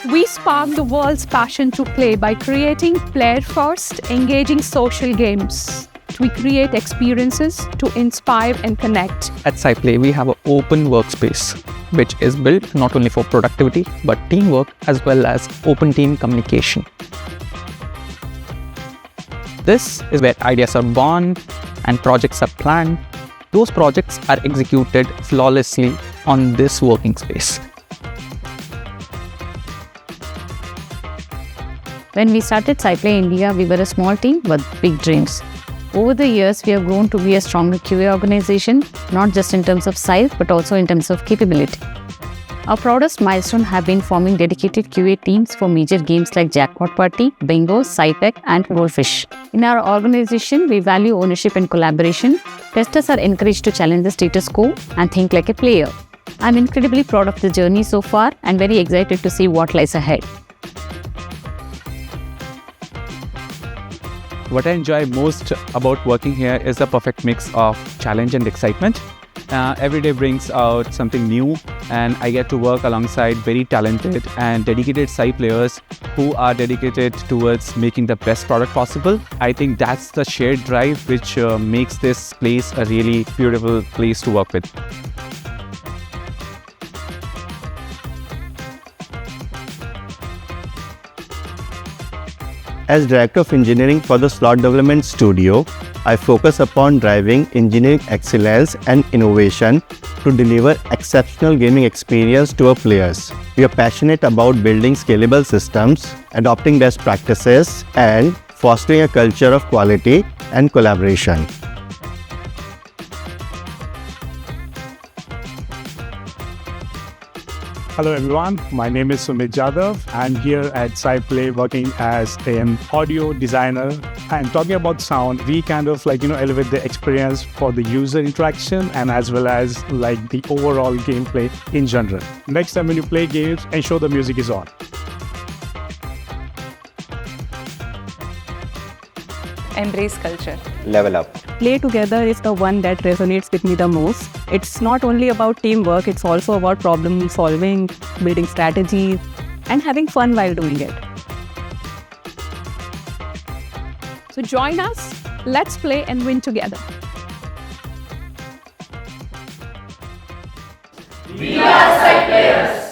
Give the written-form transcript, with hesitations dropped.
We spark the world's passion to play by creating player-first, engaging social games. We create experiences to inspire and connect. At SciPlay, we have an open workspace, which is built not only for productivity, but teamwork as well as open team communication. This is where ideas are born and projects are planned. Those projects are executed flawlessly on this working space. When we started SciPlay India, we were a small team with big dreams. Over the years, we have grown to be a stronger QA organization, not just in terms of size, but also in terms of capability. Our proudest milestone have been forming dedicated QA teams for major games like Jackpot Party, Bingo, SciTech, and Goldfish. In our organization, we value ownership and collaboration. Testers are encouraged to challenge the status quo and think like a player. I'm incredibly proud of the journey so far and very excited to see what lies ahead. What I enjoy most about working here is the perfect mix of challenge and excitement. Every day brings out something new, and I get to work alongside very talented and dedicated Sci players who are dedicated towards making the best product possible. I think that's the shared drive which makes this place a really beautiful place to work with. As Director of Engineering for the Slot Development Studio, I focus upon driving engineering excellence and innovation to deliver exceptional gaming experience to our players. We are passionate about building scalable systems, adopting best practices, and fostering a culture of quality and collaboration. Hello everyone, my name is Sumit Jadhav. I'm here at SciPlay working as an audio designer. And talking about sound, we kind of elevate the experience for the user interaction and as well as the overall gameplay in general. Next time when you play games, ensure the music is on. Embrace culture. Level up. Play together is the one that resonates with me the most. It's not only about teamwork, it's also about problem solving, building strategies, and having fun while doing it. So join us, let's play and win together. We are SciPlayers.